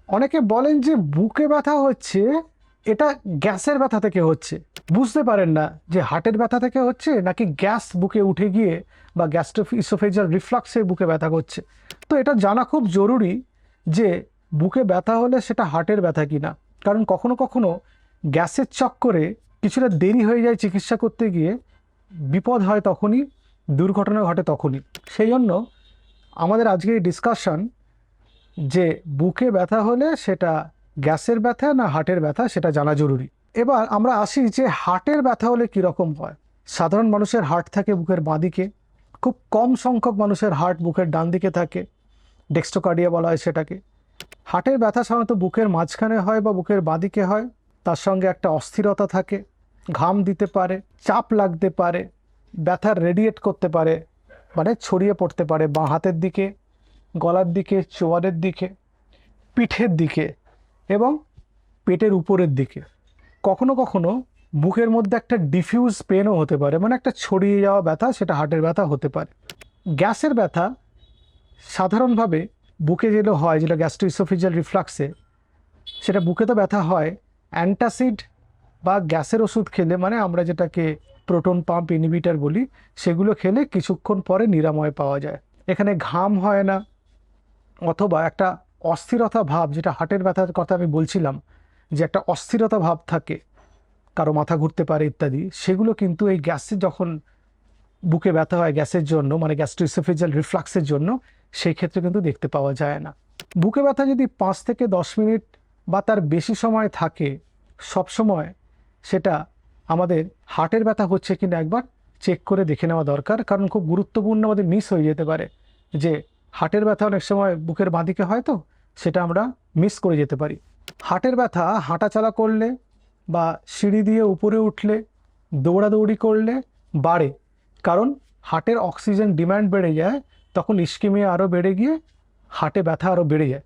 অনেকে বলেন যে বুকে ব্যথা হচ্ছে, এটা গ্যাসের ব্যথা থেকে হচ্ছে। বুঝতে পারেন না যে হার্টের ব্যথা থেকে হচ্ছে নাকি গ্যাস বুকে উঠে গিয়ে বা গ্যাস্ট্রোইসোফেজিয়াল রিফ্লাক্সে বুকে ব্যথা করছে। তো এটা জানা খুব জরুরি যে বুকে ব্যথা হলে সেটা হার্টের ব্যথা কিনা। কারণ কখনো কখনো গ্যাসের চক্করে কিছুটা দেরি হয়ে যায় চিকিৎসা করতে গিয়ে, বিপদ হয় তখনই, দুর্ঘটনা ঘটে তখনই। সেই জন্য আমাদের আজকে এই ডিসকাশন যে বুকে ব্যথা হলে সেটা গ্যাসের ব্যথা না হার্টের ব্যথা সেটা জানা জরুরি। এবার আমরা আসি যে হার্টের ব্যথা হলে কীরকম হয়। সাধারণ মানুষের হার্ট থাকে বুকের বাঁ দিকে, খুব কম সংখ্যক মানুষের হার্ট বুকের ডান দিকে থাকে, ডেক্সট্রোকার্ডিয়া বলা হয় সেটাকে। হার্টের ব্যথা সাধারণত বুকের মাঝখানে হয় বা বুকের বাঁ দিকে হয়। তার সঙ্গে একটা অস্থিরতা থাকে, ঘাম দিতে পারে, চাপ লাগতে পারে, ব্যথা রেডিয়েট করতে পারে, মানে ছড়িয়ে পড়তে পারে বাঁ হাতের দিকে, গলার দিকে, চোয়ালের দিকে, পিঠের দিকে এবং পেটের উপরের দিকে। কখনো কখনো বুকের মধ্যে একটা ডিফিউজ পেনও হতে পারে, মানে একটা ছড়িয়ে যাওয়া ব্যথা, সেটা হার্টের ব্যথা হতে পারে। গ্যাসের ব্যথা সাধারণভাবে বুকে যেটা হয়, যেটা গ্যাস্ট্রোইসোফেজিয়াল রিফ্লাক্সে, সেটা বুকে তো ব্যথা হয় অ্যান্টাসিড বা গ্যাসের ওষুধ খেলে, মানে আমরা যেটাকে প্রোটন পাম্প ইনহিবিটর বলি, সেগুলো খেলে কিছুক্ষণ পরে নিরাময় পাওয়া যায়। এখানে ঘাম হয় না, অথবা একটা অস্থিরতা ভাব, যেটা হার্টের ব্যথার কথা আমি বলছিলাম, যে একটা অস্থিরতা ভাব থাকে, কারো মাথা ঘুরতে পারে ইত্যাদি, সেগুলো কিন্তু এই গ্যাসে যখন বুকে ব্যথা হয় গ্যাসের জন্য, মানে গ্যাস্ট্রোইসোফেজিয়াল রিফ্লাক্সের জন্য, সেই ক্ষেত্রে কিন্তু দেখতে পাওয়া যায় না। বুকে ব্যথা যদি 5 থেকে 10 মিনিট বা তার বেশি সময় থাকে, সব সময় সেটা আমাদের হার্টের ব্যথা হচ্ছে কিনা একবার চেক করে দেখে নেওয়া দরকার। কারণ খুব গুরুত্বপূর্ণ, আমাদের মিস হয়ে যেতে পারে যে হার্টের ব্যথা অনেক সময় বুকের বাঁদিকে হয়, তো সেটা আমরা মিস করে যেতে পারি। হার্টের ব্যথা হাঁটাচলা করলে বা সিঁড়ি দিয়ে উপরে উঠলে, দৌড়াদৌড়ি করলে বাড়ে, কারণ হার্টের অক্সিজেন ডিমান্ড বেড়ে যায়, তখন ইস্কিমিয়া আরও বেড়ে গিয়ে হার্টে ব্যথা আরও বেড়ে যায়।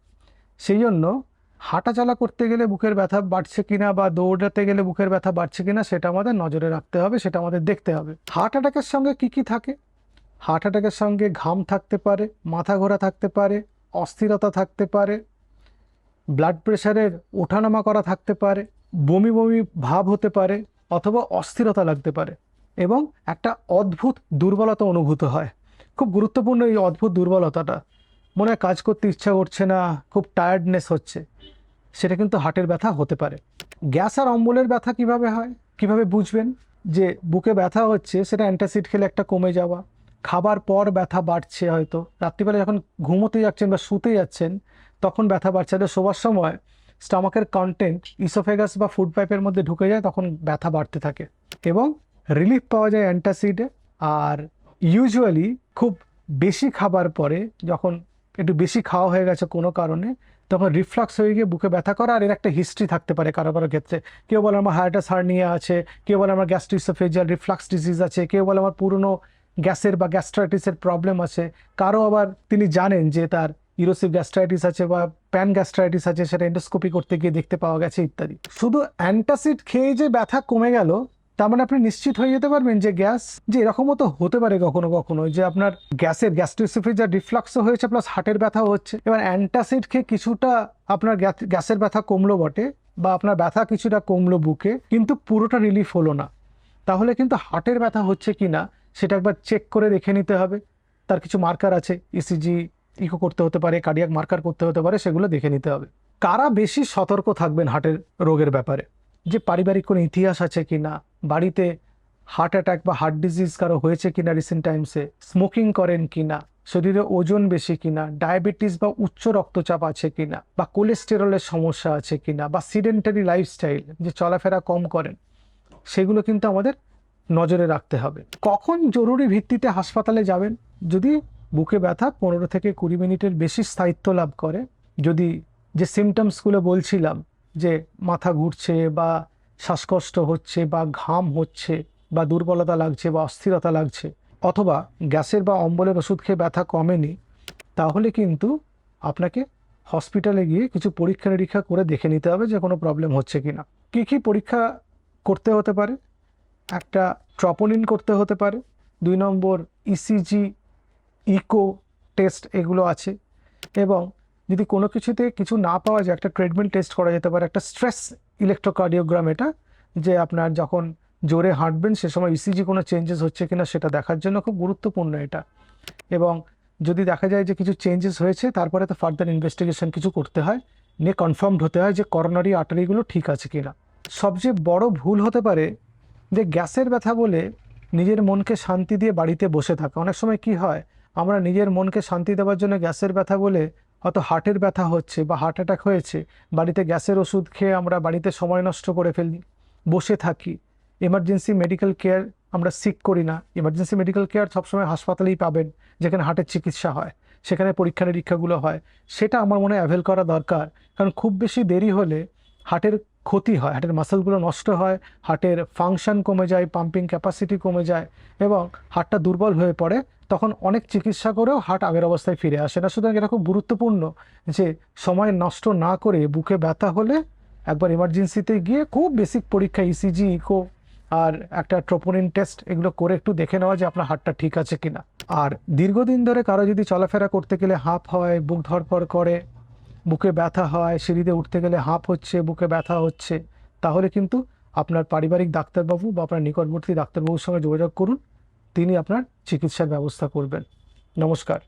সেই জন্য হাঁটাচলা করতে গেলে বুকের ব্যথা বাড়ছে কিনা বা দৌড়াতে গেলে বুকের ব্যথা বাড়ছে কিনা সেটা আমাদের নজরে রাখতে হবে, সেটা আমাদের দেখতে হবে। হার্ট অ্যাটাকের সঙ্গে কি কি থাকে? হার্ট অ্যাটাকের সঙ্গে ঘাম থাকতে পারে, মাথা ঘোরা থাকতে পারে, অস্থিরতা থাকতে পারে, ব্লাড প্রেশারের ওঠানামা করা থাকতে পারে, বমি বমি ভাব হতে পারে, অথবা অস্থিরতা লাগতে পারে, এবং একটা অদ্ভুত দুর্বলতা অনুভূত হয়। খুব গুরুত্বপূর্ণ এই অদ্ভুত দুর্বলতাটা, মনে হয় কাজ করতে ইচ্ছা করছে না, খুব টায়ার্ডনেস হচ্ছে, সেটা কিন্তু হার্টের ব্যথা হতে পারে। গ্যাস আর অম্বলের ব্যথা কিভাবে হয়, কিভাবে বুঝবেন যে বুকে ব্যথা হচ্ছে? সেটা অ্যান্টাসিড খেলে একটা কমে যাওয়া, খাবার পর ব্যথা বাড়ছে, হয়তো রাত্রিবেলা যখন ঘুমোতে যাচ্ছেন বা শুতে যাচ্ছেন তখন ব্যথা বাড়ছে, শোবার সময় স্টমাকের কন্টেন্ট ইসোফেগাস বা ফুড পাইপের মধ্যে ঢুকে যায়, তখন ব্যথা বাড়তে থাকে এবং রিলিফ পাওয়া যায় অ্যান্টাসিডে। আর ইউজুয়ালি খুব বেশি খাবার পরে, যখন একটু বেশি খাওয়া হয়ে গেছে কোনো কারণে, তখন রিফ্লাক্স হয়ে গিয়ে বুকে ব্যথা করা, আর এর একটা হিস্ট্রি থাকতে পারে কারো কারো ক্ষেত্রে। কেউ বলে আমার হায়াটাস হার্নিয়া আছে, কেউ বলে আমার গ্যাস্ট্রোইসোফেজিয়াল রিফ্লাক্স ডিজিজ আছে, কেউ বলে আমার পুরনো গ্যাসের বা গ্যাস্ট্রাইটিসের প্রবলেম আছে, কারো আবার তিনি জানেন যে তার ইরোসিভ গ্যাস্ট্রাইটিস আছে বা প্যান গ্যাস্ট্রাইটিস আছে, সেটা এন্ডোস্কোপি করতে গিয়ে দেখতে পাওয়া গেছে ইত্যাদি। শুধু অ্যান্টাসিড খেয়ে যে ব্যথা কমে গেল তার মানে আপনি নিশ্চিত হয়ে যেতে পারবেন যে গ্যাস, যে এরকমও তো হতে পারে কখনো কখনো যে আপনার গ্যাসের গ্যাস্ট্রোইসোফেজিয়াল রিফ্লাক্সও হয়েছে প্লাস হার্টের ব্যথাও হচ্ছে। এবার অ্যান্টাসিড খেয়ে কিছুটা আপনার গ্যাসের ব্যথা কমলো বটে, বা আপনার ব্যথা কিছুটা কমলো বুকে, কিন্তু পুরোটা রিলিফ হলো না, তাহলে কিন্তু হার্টের ব্যথা হচ্ছে কি না সেটা একবার চেক করে দেখে নিতে হবে। তার কিছু মার্কার আছে, ইসিজি, ইকো করতে হতে পারে, কার্ডিয়াক মার্কার করতে হতে পারে, সেগুলো দেখে নিতে হবে। কারা বেশি সতর্ক থাকবেন হার্টের রোগের ব্যাপারে? যে পারিবারিক কোনো ইতিহাস আছে কি না, বাড়িতে হার্ট অ্যাটাক বা হার্ট ডিজিজ কারো হয়েছে কিনা রিসেন্ট টাইমসে, স্মোকিং করেন কিনা, শরীরে ওজন বেশি কিনা, ডায়াবেটিস বা উচ্চ রক্তচাপ আছে কিনা, বা কোলেস্টেরলের সমস্যা আছে কিনা, বা সিডেন্টারি লাইফস্টাইল, যে চলাফেরা কম করেন, সেগুলো কিন্তু আমাদের নজরে রাখতে হবে। কখন জরুরি ভিত্তিতে হাসপাতালে যাবেন? যদি বুকে ব্যথা 15 থেকে 20 মিনিটের বেশি স্থায়িত্ব লাভ করে, যদি যে সিমটমসগুলো বলছিলাম, যে মাথা ঘুরছে বা শ্বাসকষ্ট হচ্ছে বা ঘাম হচ্ছে বা দুর্বলতা লাগছে বা অস্থিরতা লাগছে, অথবা গ্যাসের বা অম্বলের ওষুধ খেয়ে ব্যথা কমেনি, তাহলে কিন্তু আপনাকে হসপিটালে গিয়ে কিছু পরীক্ষা নিরীক্ষা করে দেখে নিতে হবে যে কোনো প্রবলেম হচ্ছে কিনা। কী কী পরীক্ষা করতে হতে পারে? একটা ট্রপোনিন করতে হতে পারে, 2 নম্বর ইসিজি, ইকো টেস্ট, এগুলো আছে, এবং যদি কোনো কিছুতে কিছু না পাওয়া যায়, একটা ট্রিটমেন্ট টেস্ট করা যেতে পারে, একটা স্ট্রেস ইলেকট্রোকার্ডিওগ্রাম, এটা যে আপনার যখন জোরে হাঁটবেন সে সময় ইসিজি কোনো চেঞ্জেস হচ্ছে কিনা সেটা দেখার জন্য খুব গুরুত্বপূর্ণ এটা। এবং যদি দেখা যায় যে কিছু চেঞ্জেস হয়েছে, তারপরে তো ফার্দার ইনভেস্টিগেশন কিছু করতে হয়, নিয়ে কনফার্মড হতে হয় যে করোনারি আর্টারিগুলো ঠিক আছে কিনা। সবচেয়ে বড় ভুল হতে পারে যে গ্যাসের ব্যথা বলে নিজের মনকে শান্তি দিয়ে বাড়িতে বসে থাকা। অনেক সময় কি হয়, আমরা নিজের মনকে শান্তি দেওয়ার জন্য গ্যাসের ব্যথা বলে, হয়তো হার্টের ব্যথা হচ্ছে বা হার্ট অ্যাটাক হয়েছে, বাড়িতে গ্যাসের ওষুধ খেয়ে আমরা বাড়িতে সময় নষ্ট করে ফেলি, বসে থাকি। এমার্জেন্সি মেডিকেল কেয়ার আমরা সিক করি না। এমার্জেন্সি মেডিকেল কেয়ার সবসময় হাসপাতালেই পাবেন, যেখানে হার্টের চিকিৎসা হয়, সেখানে পরীক্ষা নিরীক্ষাগুলো হয়। সেটা আমার মনে হয় অ্যাভেল করা দরকার, কারণ খুব বেশি দেরি হলে হার্টের ক্ষতি হয়, হার্টের মাসেলগুলো নষ্ট হয়, হার্টের ফাংশন কমে যায়, পাম্পিং ক্যাপাসিটি কমে যায় এবং হার্টটা দুর্বল হয়ে পড়ে। তখন অনেক চিকিৎসা করেও হার্ট আগের অবস্থায় ফিরে আসে না। সুতরাং এটা খুব গুরুত্বপূর্ণ যে সময় নষ্ট না করে বুকে ব্যথা হলে একবার এমার্জেন্সিতে গিয়ে খুব বেসিক পরীক্ষা, ইসিজি, ইকো আর একটা ট্রোপোনিন টেস্ট, এগুলো করে একটু দেখে নেওয়া যে আপনার হার্টটা ঠিক আছে কিনা। আর দীর্ঘদিন ধরে কারো যদি চলাফেরা করতে গেলে হাঁপ হয়, বুক ধড়ফড় করে, বুকে ব্যথা হয়, সিঁড়িতে উঠতে গেলে হাঁপ হচ্ছে, বুকে ব্যথা হচ্ছে, তাহলে কিন্তু আপনার পারিবারিক ডাক্তারবাবু বা আপনার নিকটবর্তী ডাক্তারবাবুর সঙ্গে যোগাযোগ করুন। তিনি আপনার চিকিৎসার ব্যবস্থা করবেন। নমস্কার।